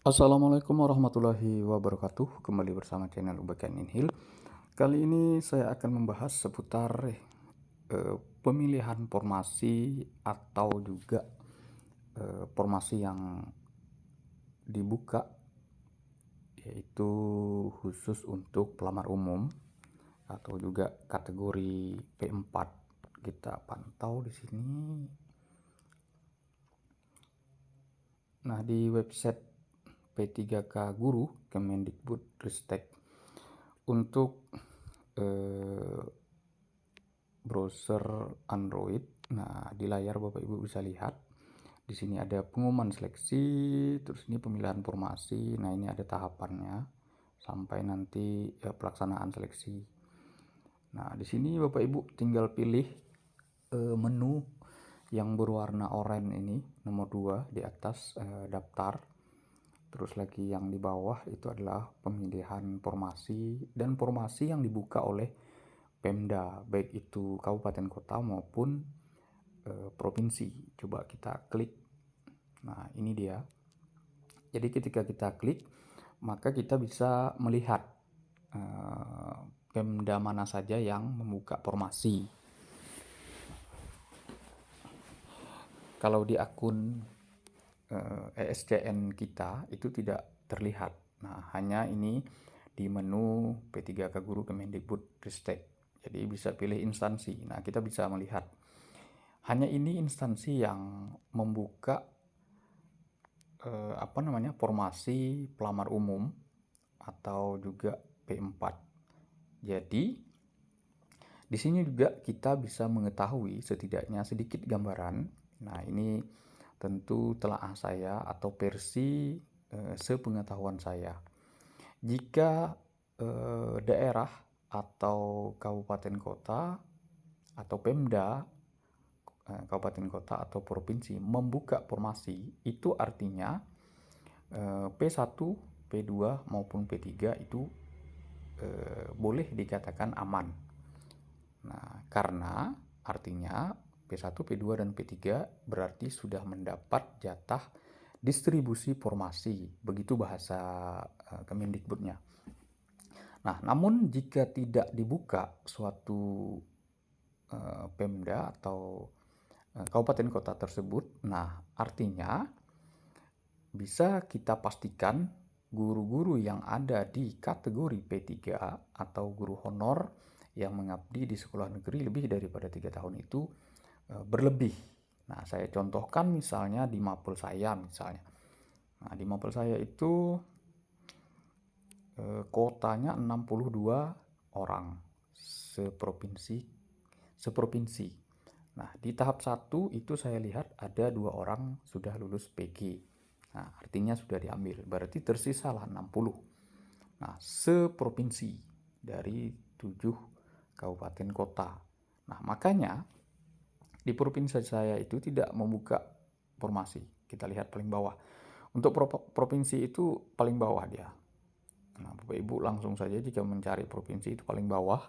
Assalamualaikum warahmatullahi wabarakatuh. Kembali bersama channel Ubakan Inhil. Kali ini saya akan membahas seputar pemilihan formasi atau juga formasi yang dibuka, yaitu khusus untuk pelamar umum atau juga kategori P4. Kita pantau di sini. Nah, di website P3K Guru Kemendikbudristek untuk browser Android. Nah, di layar Bapak Ibu bisa lihat di sini ada pengumuman seleksi, terus ini pemilihan formasi. Nah, ini ada tahapannya sampai nanti pelaksanaan seleksi. Nah, di sini Bapak Ibu tinggal pilih menu yang berwarna oranye ini, nomor 2 di atas daftar. Terus lagi yang di bawah itu adalah pemilihan formasi dan formasi yang dibuka oleh Pemda, baik itu kabupaten kota maupun provinsi. Coba kita klik. Nah, ini dia. Jadi ketika kita klik, maka kita bisa melihat Pemda mana saja yang membuka formasi. Kalau di akun ESCN kita itu tidak terlihat. Nah, hanya ini di menu P3K Guru Kemendikbudristek. Jadi bisa pilih instansi. Nah, kita bisa melihat hanya ini instansi yang membuka formasi pelamar umum atau juga P4. Jadi di sini juga kita bisa mengetahui setidaknya sedikit gambaran. Nah, ini tentu telaah saya atau versi sepengetahuan saya. Jika daerah atau kabupaten kota atau Pemda kabupaten kota atau provinsi membuka formasi, itu artinya P1, P2 maupun P3 itu boleh dikatakan aman. Nah, karena artinya P1, P2 dan P3 berarti sudah mendapat jatah distribusi formasi, begitu bahasa Kemendikbudnya. Nah, namun jika tidak dibuka suatu Pemda atau kabupaten kota tersebut, nah artinya bisa kita pastikan guru-guru yang ada di kategori P3 atau guru honor yang mengabdi di sekolah negeri lebih daripada 3 tahun itu berlebih. Nah, saya contohkan misalnya di Mapel saya misalnya. Nah, di Mapel saya itu kotanya 62 orang seprovinsi. Nah, di tahap 1 itu saya lihat ada 2 orang sudah lulus PG. Nah, artinya sudah diambil, berarti tersisalah 60. Nah, seprovinsi dari 7 kabupaten kota. Nah, makanya di provinsi saya itu tidak membuka formasi. Kita lihat paling bawah. Untuk provinsi itu paling bawah dia. Nah, Bapak Ibu langsung saja jika mencari provinsi itu paling bawah.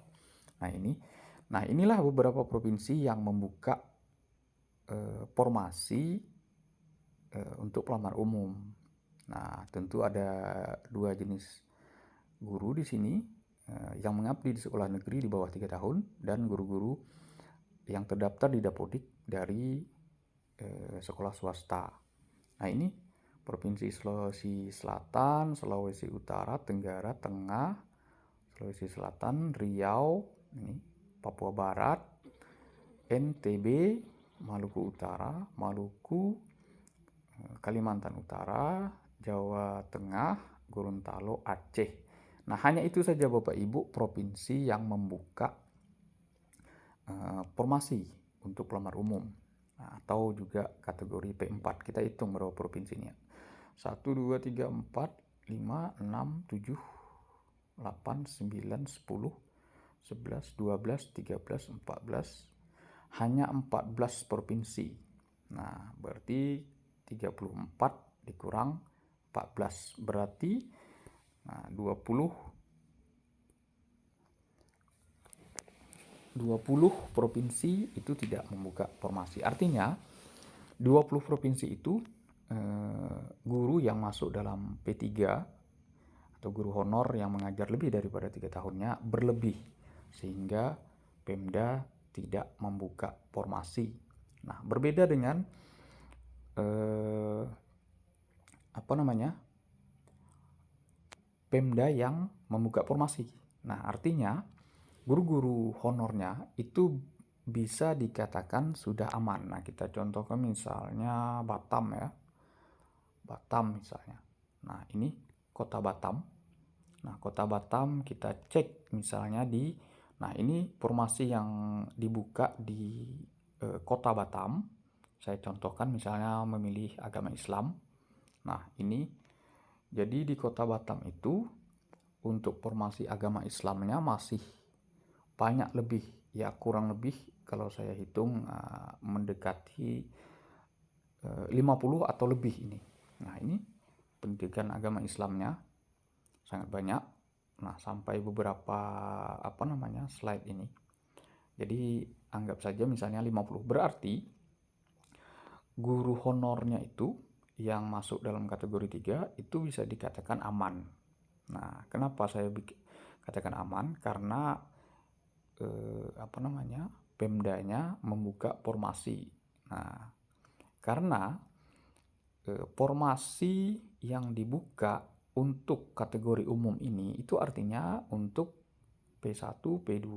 Nah, inilah beberapa provinsi yang membuka formasi untuk pelamar umum. Nah, tentu ada 2 jenis guru di sini yang mengabdi di sekolah negeri di bawah 3 tahun dan guru-guru yang terdaftar di Dapodik dari sekolah swasta. Nah, ini Provinsi Sulawesi Selatan, Sulawesi Utara, Tenggara, Tengah, Sulawesi Selatan, Riau, ini Papua Barat, NTB, Maluku Utara, Maluku, Kalimantan Utara, Jawa Tengah, Gorontalo, Aceh. Nah, hanya itu saja Bapak Ibu provinsi yang membuka formasi untuk pelamar umum atau juga kategori P4. Kita hitung berapa provinsinya. 1, 2, 3, 4, 5, 6, 7, 8, 9, 10, 11, 12, 13, 14. Hanya 14 provinsi. Nah, berarti 34 dikurang 14. Berarti 20 provinsi itu tidak membuka formasi. Artinya 20 provinsi itu guru yang masuk dalam P3 atau guru honor yang mengajar lebih daripada 3 tahunnya berlebih, sehingga Pemda tidak membuka formasi. Nah, berbeda dengan Pemda yang membuka formasi. Nah, artinya guru-guru honornya itu bisa dikatakan sudah aman. Nah, kita contohkan misalnya Batam ya. Batam misalnya. Nah, ini kota Batam. Nah, kota Batam kita cek misalnya nah ini formasi yang dibuka di kota Batam. Saya contohkan misalnya memilih agama Islam. Nah, ini jadi di kota Batam itu untuk formasi agama Islamnya masih banyak lebih, ya kurang lebih kalau saya hitung mendekati 50 atau lebih ini. Nah, ini pendidikan agama Islamnya sangat banyak. Nah, sampai beberapa slide ini. Jadi anggap saja misalnya 50. Berarti guru honornya itu yang masuk dalam kategori 3 itu bisa dikatakan aman. Nah, kenapa saya katakan aman? Karena Pemdanya membuka formasi. Nah, karena formasi yang dibuka untuk kategori umum ini itu artinya untuk P1, P2,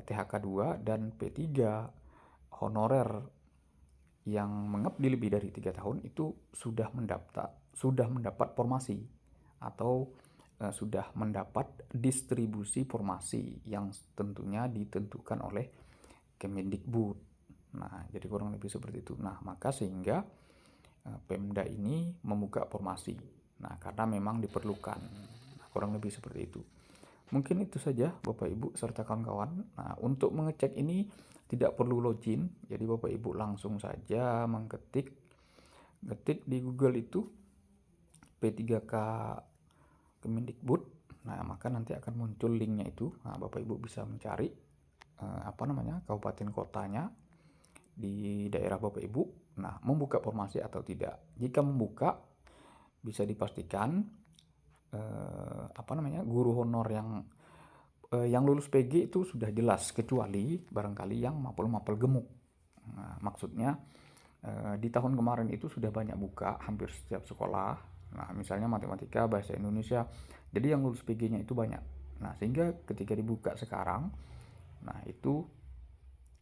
THK2 dan P3 honorer yang mengabdi lebih dari 3 tahun itu sudah mendapat formasi atau sudah mendapat distribusi formasi yang tentunya ditentukan oleh Kemendikbud. Nah, jadi kurang lebih seperti itu. Nah, maka sehingga Pemda ini membuka formasi. Nah, karena memang diperlukan. Nah, kurang lebih seperti itu. Mungkin itu saja Bapak Ibu serta kawan-kawan. Nah, untuk mengecek ini tidak perlu login. Jadi Bapak Ibu langsung saja mengetik di Google itu P3K Kemendikbud. Nah, maka nanti akan muncul linknya itu. Nah, Bapak Ibu bisa mencari kabupaten kotanya di daerah Bapak Ibu. Nah, membuka formasi atau tidak. Jika membuka, bisa dipastikan guru honor yang lulus PG itu sudah jelas, kecuali barangkali yang mapel-mapel gemuk. Nah, maksudnya di tahun kemarin itu sudah banyak buka hampir setiap sekolah. Nah, misalnya matematika, bahasa Indonesia. Jadi yang lulus PG-nya itu banyak. Nah, sehingga ketika dibuka sekarang, nah itu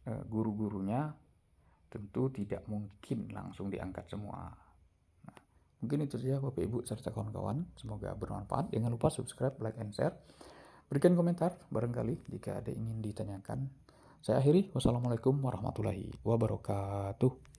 guru-gurunya tentu tidak mungkin langsung diangkat semua. Nah, mungkin itu saja Bapak Ibu serta kawan-kawan. Semoga bermanfaat. Jangan lupa subscribe, like, and share. Berikan komentar barangkali jika ada ingin ditanyakan. Saya akhiri. Wassalamualaikum warahmatullahi wabarakatuh.